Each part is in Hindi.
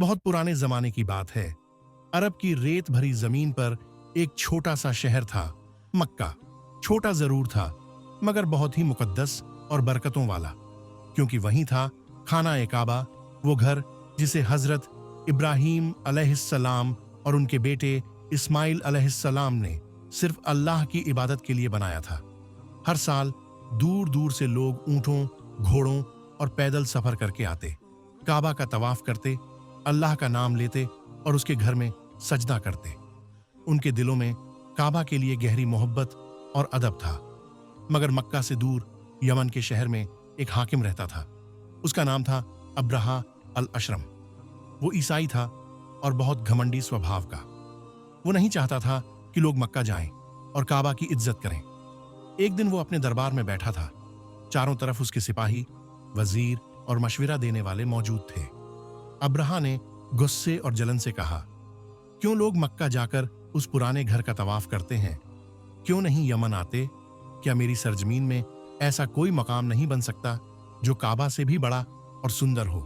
बहुत पुराने जमाने की बात है। अरब की रेत भरी जमीन पर एक छोटा सा शहर था, मक्का। छोटा जरूर था, मगर बहुत ही मुकद्दस और बरकतों वाला, क्योंकि वहीं था खाना ए काबा, वो घर जिसे हजरत इब्राहीम अलैहिस्सलाम और उनके बेटे इस्माइल अलैहिस्सलाम ने सिर्फ अल्लाह की इबादत के लिए बनाया था। हर साल दूर दूर से लोग ऊंटों, घोड़ों और पैदल सफर करके आते, काबा का तवाफ करते, अल्लाह का नाम लेते और उसके घर में सजदा करते। उनके दिलों में काबा के लिए गहरी मोहब्बत और अदब था। मगर मक्का से दूर यमन के शहर में एक हाकिम रहता था। उसका नाम था अब्रहा अल अशरम। वो ईसाई था और बहुत घमंडी स्वभाव का। वो नहीं चाहता था कि लोग मक्का जाएं और काबा की इज्जत करें। एक दिन वो अपने दरबार में बैठा था। चारों तरफ उसके सिपाही, वजीर और मशविरा देने वाले मौजूद थे। अब्रहा ने गुस्से और जलन से कहा, क्यों लोग मक्का जाकर उस पुराने घर का तवाफ करते हैं? क्यों नहीं यमन आते? क्या मेरी सरजमीन में ऐसा कोई मकाम नहीं बन सकता जो काबा से भी बड़ा और सुंदर हो?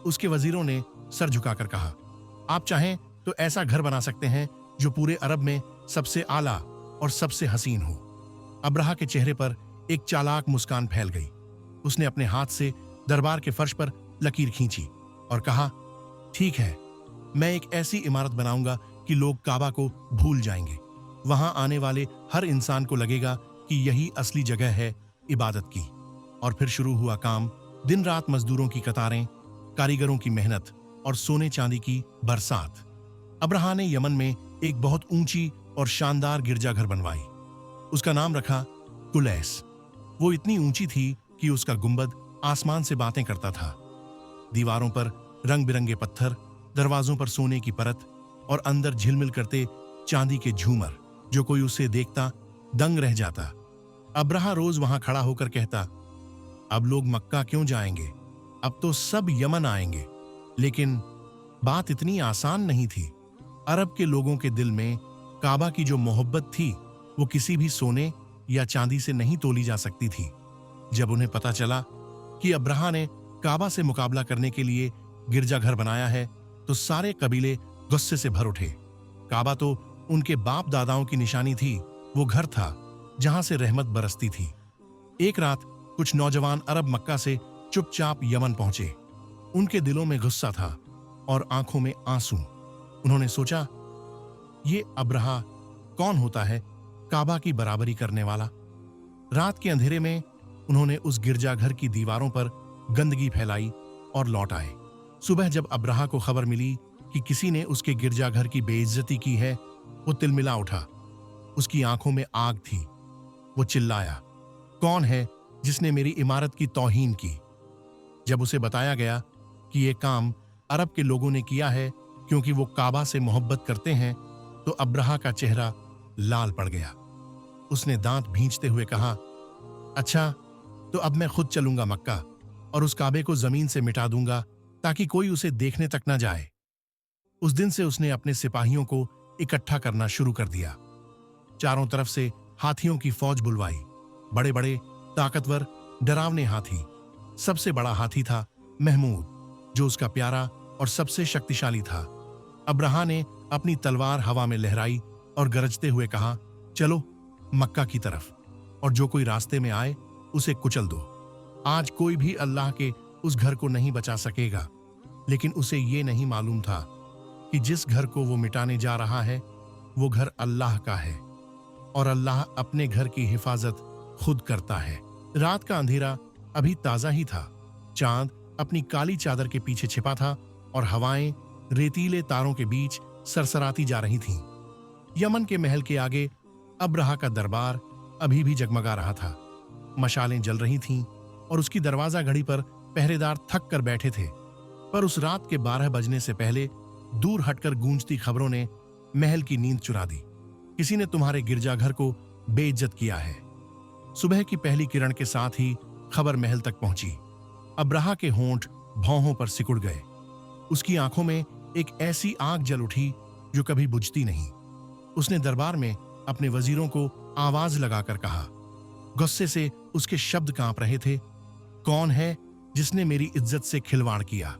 उसके वजीरों ने सर झुकाकर कहा, आप चाहें तो ऐसा घर बना सकते हैं जो पूरे अरब में सबसे आला और सबसे हसीन हो। अब्रहा के चेहरे पर एक चालाक मुस्कान फैल गई। उसने अपने हाथ से दरबार के फर्श पर लकीर खींची और कहा, ठीक है, मैं एक ऐसी इमारत बनाऊंगा कि लोग काबा को भूल जाएंगे। वहां आने वाले हर इंसान को लगेगा कि यही असली जगह है इबादत की। और फिर शुरू हुआ काम। दिन रात मजदूरों की कतारें, कारीगरों की मेहनत और सोने चांदी की बरसात। अब्रहा ने यमन में एक बहुत ऊंची और शानदार गिरजाघर बनवाई। उसका नाम रखा कुलैस। वो इतनी ऊंची थी कि उसका गुंबद आसमान से बातें करता था। दीवारों पर रंग बिरंगे पत्थर, दरवाजों पर सोने की परत और अंदर झिलमिल करते चांदी के झूमर। जो कोई उसे देखता दंग रह जाता। अब्रहा रोज वहां खड़ा होकर कहता, अब लोग मक्का क्यों जाएंगे? अब तो सब यमन आएंगे। लेकिन बात इतनी आसान नहीं थी। अरब के लोगों के दिल में काबा की जो मोहब्बत थी वो किसी भी सोने या चांदी से नहीं तोली जा सकती थी। जब उन्हें पता चला कि अब्रहा ने काबा से मुकाबला करने के लिए गिरजाघर बनाया है तो सारे कबीले गुस्से से भर उठे। काबा तो उनके बाप दादाओं की निशानी थी। वो घर था जहां से रहमत बरसती थी। एक रात कुछ नौजवान अरब मक्का से चुपचाप यमन पहुंचे। उनके दिलों में गुस्सा था और आंखों में आंसू। उन्होंने सोचा, ये अब्रहा कौन होता है काबा की बराबरी करने वाला? रात के अंधेरे में उन्होंने उस गिरजाघर की दीवारों पर गंदगी फैलाई और लौट आए। सुबह जब अब्रहा को खबर मिली कि किसी ने उसके गिरजाघर की बेइज्जती की है, वो तिलमिला उठा। उसकी आंखों में आग थी। वो चिल्लाया, कौन है जिसने मेरी इमारत की तौहीन की? जब उसे बताया गया कि ये काम अरब के लोगों ने किया है क्योंकि वो काबा से मोहब्बत करते हैं, तो अब्रहा का चेहरा लाल पड़ गया। उसने दांत भींचते हुए कहा, अच्छा, तो अब मैं खुद चलूंगा मक्का और उस काबे को जमीन से मिटा दूंगा ताकि कोई उसे देखने तक न जाए। उस दिन से उसने अपने सिपाहियों को इकट्ठा करना शुरू कर दिया। चारों तरफ से हाथियों की फौज बुलवाई। बड़े बड़े, ताकतवर, डरावने हाथी। सबसे बड़ा हाथी था महमूद, जो उसका प्यारा और सबसे शक्तिशाली था। अब्रहा ने अपनी तलवार हवा में लहराई और गरजते हुए कहा, चलो मक्का की तरफ, और जो कोई रास्ते में आए उसे कुचल दो। आज कोई भी अल्लाह के उस घर को नहीं बचा सकेगा। लेकिन उसे ये नहीं मालूम था कि जिस घर को वो मिटाने जा रहा है वो घर अल्लाह का है और अल्लाह अपने घर की हिफाजत खुद करता है। रात का अंधेरा अभी ताजा ही था। चांद अपनी काली चादर के पीछे छिपा था और हवाएं रेतीले तारों के बीच सरसराती जा रही थीं। यमन के महल के आगे अब्रहा का दरबार अभी भी जगमगा रहा था। मशालें जल रही थीं और उसकी दरवाजा घड़ी पर पहरेदार थक कर बैठे थे। पर उस रात के 12 बजने से पहले दूर हटकर गूंजती खबरों ने महल की नींद चुरा दी। किसी ने तुम्हारे गिरजाघर को बेइज्जत किया है। सुबह की पहली किरण के साथ ही खबर महल तक पहुंची। अब्रहा के होंठ भौहों पर सिकुड़ गए। उसकी आंखों में एक ऐसी आग जल उठी जो कभी बुझती नहीं। उसने दरबार में अपने वजीरों को आवाज लगाकर कहा। गुस्से से उसके शब्द कांप रहे थे, कौन है जिसने मेरी इज्जत से खिलवाड़ किया?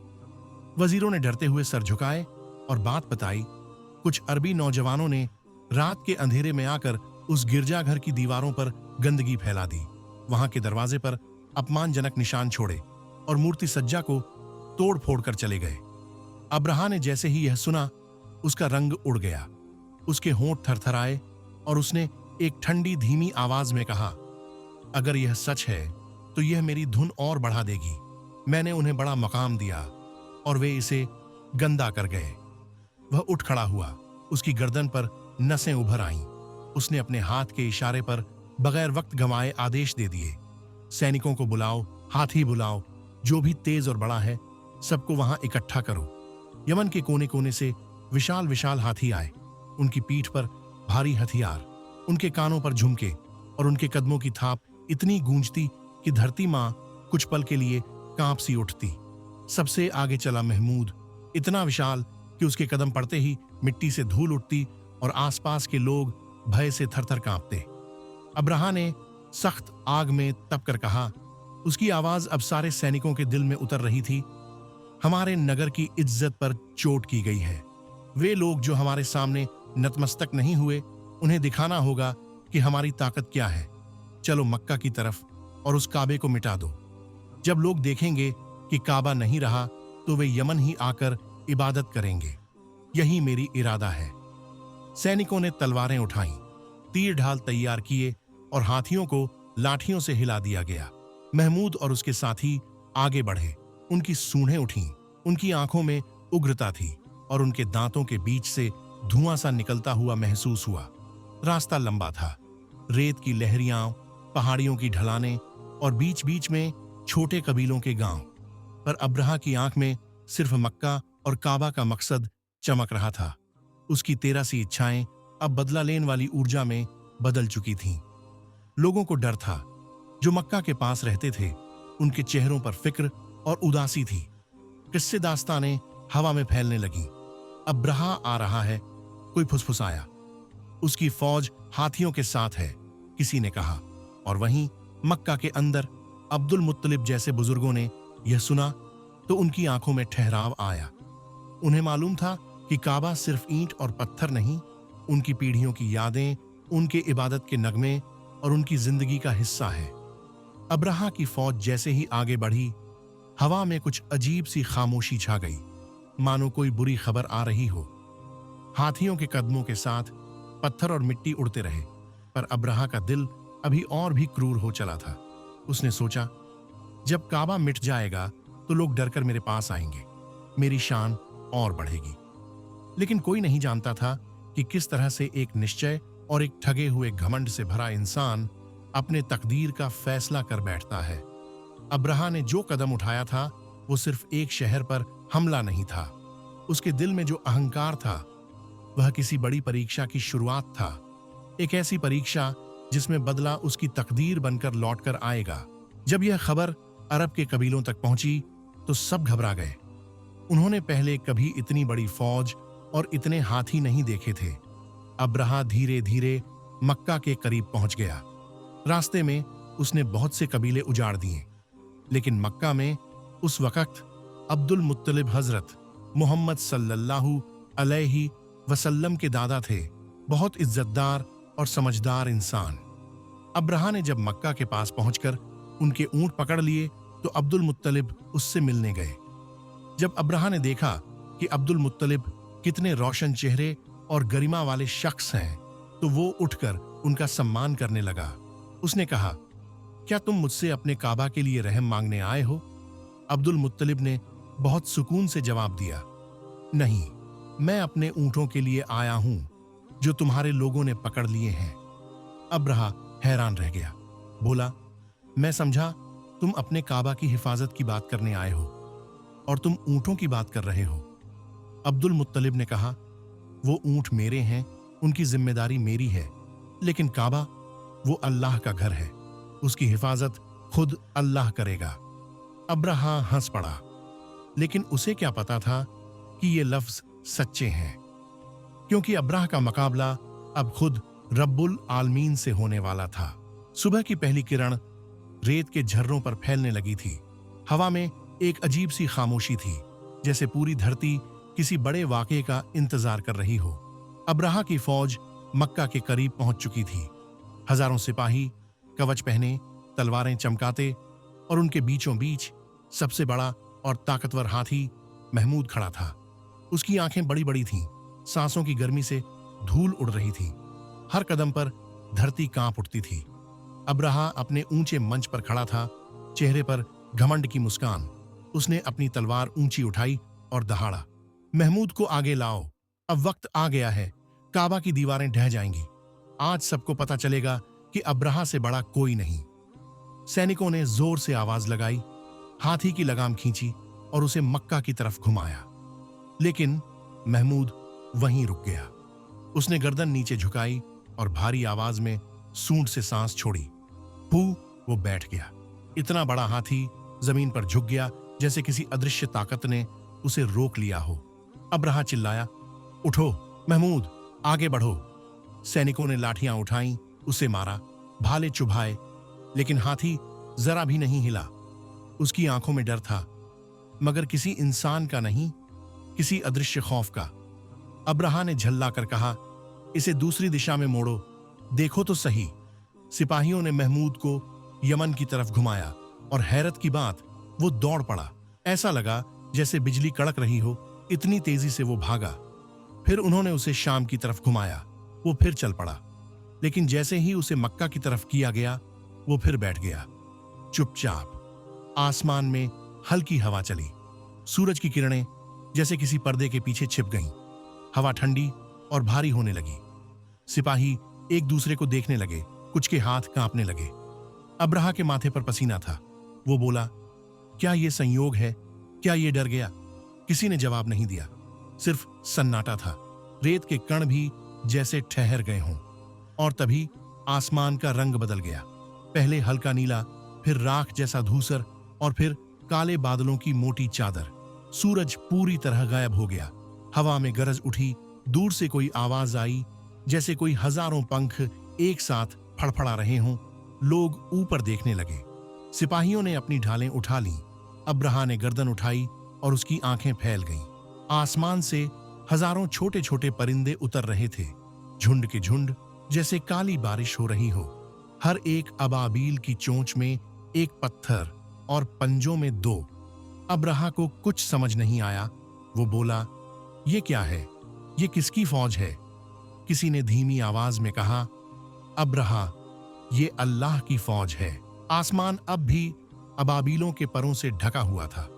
वजीरों ने डरते हुए सर झुकाए और बात बताई। कुछ अरबी नौजवानों ने रात के अंधेरे में आकर उस गिरजाघर की दीवारों पर गंदगी फैला दी, वहां के दरवाजे पर अपमानजनक निशान छोड़े और मूर्ति सज्जा को तोड़ फोड़ कर चले गए। अब्राहा ने जैसे ही यह सुना, उसका रंग उड़ गया, उसके होंठ थरथराए और उसने एक ठंडी धीमी आवाज में कहा, अगर यह सच है तो यह मेरी धुन और बढ़ा देगी। मैंने उन्हें बड़ा मकाम दिया और वे इसे गंदा कर गए। वह उठ खड़ा हुआ, उसकी गर्दन पर नसें उभर आईं। उसने अपने हाथ के इशारे पर बगैर वक्त गंवाए आदेश दे दिए, सैनिकों को बुलाओ, हाथी बुलाओ, जो भी तेज और बड़ा है सबको वहां इकट्ठा करो। यमन के कोने कोने से विशाल विशाल हाथी आए, उनकी पीठ पर भारी हथियार, उनके कानों पर झुमके और उनके कदमों की थाप इतनी गूंजती कि धरती मां कुछ पल के लिए कांप सी उठती। सबसे आगे चला महमूद, इतना विशाल कि उसके कदम पड़ते ही मिट्टी से धूल उठती और आसपास के लोग भय से थरथर कांपते। अब्राहा ने सख्त आग में तप कर कहा, उसकी आवाज अब सारे सैनिकों के दिल में उतर रही थी, हमारे नगर की इज्जत पर चोट की गई है। वे लोग जो हमारे सामने नतमस्तक नहीं हुए, उन्हें दिखाना होगा कि हमारी ताकत क्या है। चलो मक्का की तरफ और उस काबे को मिटा दो। जब लोग देखेंगे कि काबा नहीं रहा तो वे यमन ही आकर इबादत करेंगे। यही मेरी इरादा है। सैनिकों ने तलवारें उठाईं, तीर ढाल तैयार किए और हाथियों को लाठियों से हिला दिया गया। महमूद और उसके साथी आगे बढ़े, उनकी सूंडें उठीं, उनकी आंखों में उग्रता थी और उनके दांतों के बीच से धुआं सा निकलता हुआ महसूस हुआ। रास्ता लंबा था, रेत की लहरियां, पहाड़ियों की ढलानें और बीच बीच में छोटे कबीलों के गांव। पर अब्राहा की आंख में सिर्फ मक्का और काबा का मकसद चमक रहा था। उसकी 13 सी इच्छाएं अब बदला लेने वाली ऊर्जा में बदल चुकी थीं। लोगों को डर था, जो मक्का के पास रहते थे, उनके चेहरों पर फिक्र और उदासी थी। किस्से दास्तानें हवा में फैलने लगीं। अब्राहा आ रहा है, कोई फुसफुसाया। उसकी फौज हाथियों के साथ है, किसी ने कहा। और वहीं मक्का के अंदर अब्दुल मुत्तलिब जैसे बुजुर्गों ने यह सुना तो उनकी आंखों में ठहराव आया। उन्हें मालूम था कि काबा सिर्फ ईंट और पत्थर नहीं, उनकी पीढ़ियों की यादें, उनके इबादत के नगमे और उनकी जिंदगी का हिस्सा है। अब्राहा की फौज जैसे ही आगे बढ़ी, हवा में कुछ अजीब सी खामोशी छा गई, मानो कोई बुरी खबर आ रही हो। हाथियों के कदमों के साथ पत्थर और मिट्टी उड़ते रहे, पर अब्राहा का दिल अभी और भी क्रूर हो चला था। उसने सोचा, जब काबा मिट जाएगा तो लोग डरकर मेरे पास आएंगे, मेरी शान और बढ़ेगी। लेकिन कोई नहीं जानता था कि किस तरह से एक निश्चय और एक ठगे हुए घमंड से भरा इंसान अपने तकदीर का फैसला कर बैठता है। अब्राहा ने जो कदम उठाया था वो सिर्फ एक शहर पर हमला नहीं था। उसके दिल में जो अहंकार था वह किसी बड़ी परीक्षा की शुरुआत था। एक ऐसी परीक्षा जिसमें बदला उसकी तकदीर बनकर लौटकर आएगा। जब यह खबर अरब के कबीलों तक पहुंची तो सब घबरा गए। उन्होंने पहले कभी इतनी बड़ी फौज और इतने हाथी नहीं देखे थे। अब्राहा धीरे धीरे मक्का के करीब पहुंच गया। रास्ते में उसने बहुत से कबीले उजाड़ दिए, लेकिन मक्का में उस वक्त अब्दुल मुत्तलिब हजरत मोहम्मद सल्लल्लाहु अलैहि वसल्लम के दादा थे, बहुत इज्जतदार और समझदार इंसान। अब्राहा ने जब मक्का के पास पहुंचकर उनके ऊंट पकड़ लिए तो अब्दुल मुत्तलिब उससे मिलने गए। जब अब्राहा ने देखा कि अब्दुल मुत्तलिब कितने रोशन चेहरे और गरिमा वाले शख्स हैं, तो वो उठकर उनका सम्मान करने लगा। उसने कहा, क्या तुम मुझसे अपने काबा के लिए रहम मांगने आए हो? अब्दुल मुत्तलिब ने बहुत सुकून से जवाब दिया, नहीं, मैं अपने ऊंटों के लिए आया हूं जो तुम्हारे लोगों ने पकड़ लिए हैं। अब्राहा हैरान रह गया, बोला, मैं समझा तुम अपने काबा की हिफाजत की बात करने आए हो और तुम ऊंटों की बात कर रहे हो। अब्दुल मुत्तलिब ने कहा, वो ऊंट मेरे हैं, उनकी जिम्मेदारी मेरी है, लेकिन काबा वो अल्लाह का घर है, उसकी हिफाजत खुद अल्लाह करेगा। अब्राहा हंस पड़ा, लेकिन उसे क्या पता था कि ये लफ्ज सच्चे हैं, क्योंकि अब्राह का मुकाबला अब खुद रब्बुल आलमीन से होने वाला था। सुबह की पहली किरण रेत के झर्रों पर फैलने लगी थी। हवा में एक अजीब सी खामोशी थी, जैसे पूरी धरती किसी बड़े वाक़ये का इंतजार कर रही हो। अब्राहा की फौज मक्का के करीब पहुंच चुकी थी। हजारों सिपाही कवच पहने, तलवारें चमकाते, और उनके बीचों बीच सबसे बड़ा और ताकतवर हाथी महमूद खड़ा था। उसकी आंखें बड़ी बड़ी थीं, सांसों की गर्मी से धूल उड़ रही थी। हर कदम पर धरती कांप उठती थी। अब्राहा अपने ऊंचे मंच पर खड़ा था, चेहरे पर घमंड की मुस्कान। उसने अपनी तलवार ऊंची उठाई और दहाड़ा, महमूद को आगे लाओ, अब वक्त आ गया है। काबा की दीवारें ढह जाएंगी। आज सबको पता चलेगा कि अब्राहा से बड़ा कोई नहीं। सैनिकों ने जोर से आवाज लगाई, हाथी की लगाम खींची और उसे मक्का की तरफ घुमाया। लेकिन महमूद वहीं रुक गया। उसने गर्दन नीचे झुकाई और भारी आवाज में सूंड से सांस छोड़ी। वो बैठ गया। इतना बड़ा हाथी जमीन पर झुक गया जैसे किसी अदृश्य ताकत ने उसे रोक लिया हो। अब्राहा चिल्लाया, उठो महमूद, आगे बढ़ो। सैनिकों ने लाठियां उठाई, उसे मारा, भाले चुभाए, लेकिन हाथी जरा भी नहीं हिला। उसकी आंखों में डर था, मगर किसी इंसान का नहीं, किसी अदृश्य खौफ का। अब्राहा ने झल्ला कर कहा, इसे दूसरी दिशा में मोड़ो, देखो तो सही। सिपाहियों ने महमूद को यमन की तरफ घुमाया और हैरत की बात, वो दौड़ पड़ा। ऐसा लगा जैसे बिजली कड़क रही हो, इतनी तेजी से वो भागा। फिर उन्होंने उसे शाम की तरफ घुमाया, वो फिर चल पड़ा। लेकिन जैसे ही उसे मक्का की तरफ किया गया, वो फिर बैठ गया चुपचाप। आसमान में हल्की हवा चली, सूरज की किरणें जैसे किसी पर्दे के पीछे छिप गईं। हवा ठंडी और भारी होने लगी। सिपाही एक दूसरे को देखने लगे, कुछ के हाथ कांपने लगे। अब्राहा के माथे पर पसीना था। वो बोला, क्या ये संयोग है? क्या ये डर गया? किसी ने जवाब नहीं दिया, सिर्फ सन्नाटा था। रेत के कण भी जैसे ठहर गए हों। और तभी आसमान का रंग बदल गया। पहले हल्का नीला, फिर राख जैसा धूसर, और फिर काले बादलों की मोटी चादर। सूरज पूरी तरह गायब हो गया। हवा में गरज उठी, दूर से कोई आवाज आई, जैसे कोई हजारों पंख एक साथ फड़फड़ा रहे हों। लोग ऊपर देखने लगे। सिपाहियों ने अपनी ढालें उठा लीं। अब्राहा ने गर्दन उठाई और उसकी आंखें फैल गईं। आसमान से हजारों छोटे छोटे परिंदे उतर रहे थे, झुंड के झुंड, जैसे काली बारिश हो रही हो। हर एक अबाबील की चोंच में एक पत्थर और पंजों में 2। अब्राहा को कुछ समझ नहीं आया। वो बोला, ये क्या है? ये किसकी फौज है? किसी ने धीमी आवाज में कहा, अब्राहा, ये अल्लाह की फौज है। आसमान अब भी अबाबीलों के परों से ढका हुआ था।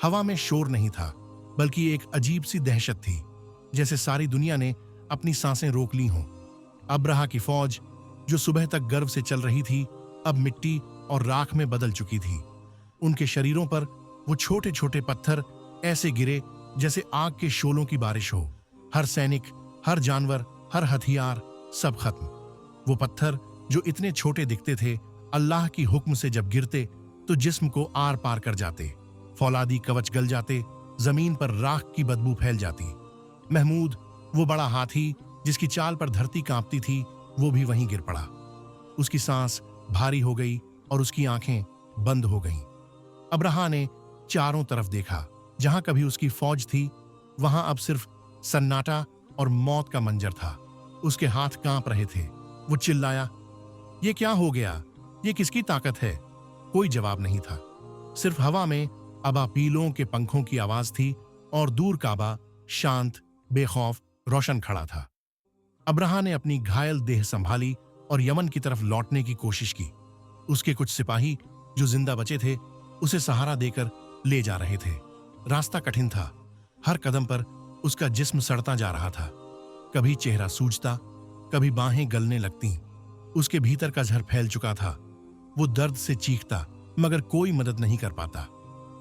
हवा में शोर नहीं था, बल्कि एक अजीब सी दहशत थी, जैसे सारी दुनिया ने अपनी सांसें रोक ली हों। अब्राहा की फौज, जो सुबह तक गर्व से चल रही थी, अब मिट्टी और राख में बदल चुकी थी। उनके शरीरों पर वो छोटे छोटे पत्थर ऐसे गिरे जैसे आग के शोलों की बारिश हो। हर सैनिक, हर जानवर, हर हथियार, सब खत्म। वो पत्थर जो इतने छोटे दिखते थे, अल्लाह की हुक्म से जब गिरते तो जिस्म को आर पार कर जाते। फौलादी कवच गल जाते, जमीन पर राख की बदबू फैल जाती। महमूद, वो बड़ा हाथी जिसकी चाल पर धरती कांपती थी, वो भी वहीं गिर पड़ा। उसकी सांस भारी हो गई और उसकी आंखें बंद हो गईं। अब्राहा ने चारों तरफ देखा। जहां कभी उसकी फौज थी, वहां अब सिर्फ सन्नाटा और मौत का मंजर था। उसके हाथ कांप रहे थे। वो चिल्लाया, ये क्या हो गया? ये किसकी ताकत है? कोई जवाब नहीं था। सिर्फ हवा में अबाबीलों के पंखों की आवाज थी और दूर काबा शांत, बेखौफ, रोशन खड़ा था। अब्राहा ने अपनी घायल देह संभाली और यमन की तरफ लौटने की कोशिश की। उसके कुछ सिपाही जो जिंदा बचे थे, उसे सहारा देकर ले जा रहे थे। रास्ता कठिन था। हर कदम पर उसका जिस्म सड़ता जा रहा था। कभी चेहरा सूजता, कभी बाहें गलने लगतीं। उसके भीतर का जहर फैल चुका था। वो दर्द से चीखता, मगर कोई मदद नहीं कर पाता।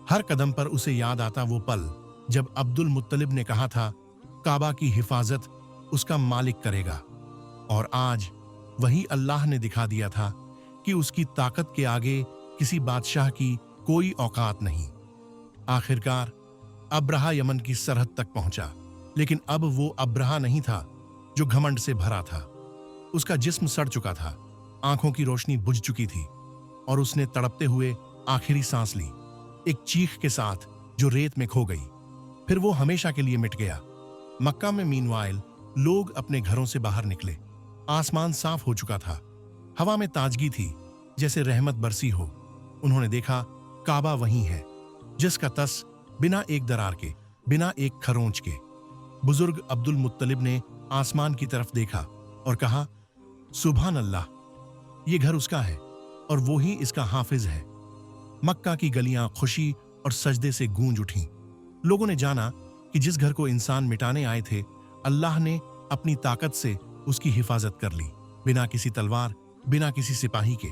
हर कदम पर उसे याद आता वो पल जब अब्दुल मुत्तलिब ने कहा था, काबा की हिफाजत उसका मालिक करेगा। और आज वही अल्लाह ने दिखा दिया था कि उसकी ताकत के आगे किसी बादशाह की कोई औकात नहीं। आखिरकार अब्राहा यमन की सरहद तक पहुंचा, लेकिन अब वो अब्राहा नहीं था जो घमंड से भरा था। उसका जिस्म सड़ चुका था, आंखों की रोशनी बुझ चुकी थी, और उसने तड़पते हुए आखिरी सांस ली, एक चीख के साथ जो रेत में खो गई। फिर वो हमेशा के लिए मिट गया। मक्का में मीनवाइल लोग अपने घरों से बाहर निकले। आसमान साफ हो चुका था, हवा में ताजगी थी, जैसे रहमत बरसी हो। उन्होंने देखा काबा वहीं है, जिसका तस बिना एक दरार के, बिना एक खरोंच के। बुजुर्ग अब्दुल मुत्तलिब ने आसमान की तरफ देखा और कहा, सुभान अल्लाह, ये घर उसका है और वो ही इसका हाफिज है। मक्का की गलियां खुशी और सजदे से गूंज उठीं। लोगों ने जाना कि जिस घर को इंसान मिटाने आए थे, अल्लाह ने अपनी ताकत से उसकी हिफाजत कर ली, बिना किसी तलवार, बिना किसी सिपाही के।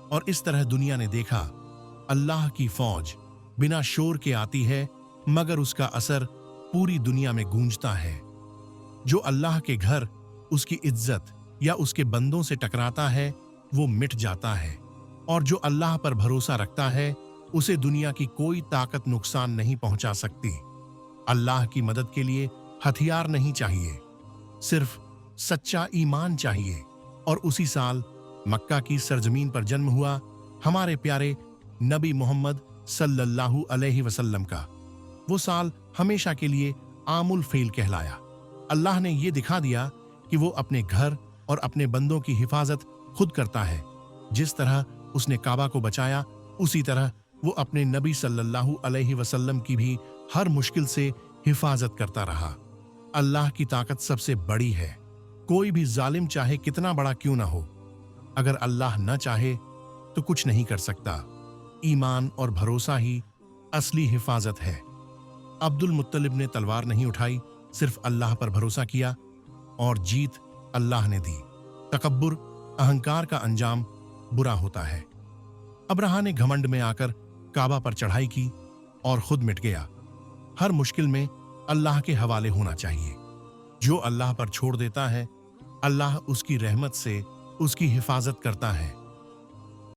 और इस तरह दुनिया ने देखा, अल्लाह की फौज बिना शोर के आती है, मगर उसका असर पूरी दुनिया में गूंजता है। जो अल्लाह के घर, उसकी इज्जत या उसके बंदों से टकराता है, वो मिट जाता है। और जो अल्लाह पर भरोसा रखता है, उसे दुनिया की कोई ताकत नुकसान नहीं पहुंचा सकती। अल्लाह की मदद के लिए हथियार नहीं चाहिए, सिर्फ सच्चा ईमान चाहिए। और उसी साल मक्का की सरजमीन पर जन्म हुआ हमारे प्यारे नबी मोहम्मद सल्लल्लाहु अलैहि वसल्लम का। वो साल हमेशा के लिए आमुल फेल कहलाया। अल्लाह ने ये दिखा दिया कि वो अपने घर और अपने बंदों की हिफाजत खुद करता है। जिस तरह उसने काबा को बचाया, उसी तरह वो अपने नबी सल्लल्लाहु अलैहि वसल्लम की भी हर मुश्किल से हिफाजत करता रहा। अल्लाह की ताकत सबसे बड़ी है। कोई भी जालिम चाहे कितना बड़ा क्यों ना हो, अगर अल्लाह न चाहे तो कुछ नहीं कर सकता। ईमान और भरोसा ही असली हिफाजत है। अब्दुल मुत्तलिब ने तलवार नहीं उठाई, सिर्फ अल्लाह पर भरोसा किया और जीत अल्लाह ने दी। तकब्बुर, अहंकार का अंजाम बुरा होता है। अब्राहा ने घमंड में आकर काबा पर चढ़ाई की और खुद मिट गया। हर मुश्किल में अल्लाह के हवाले होना चाहिए। जो अल्लाह पर छोड़ देता है, अल्लाह उसकी रहमत से उसकी हिफाजत करता है।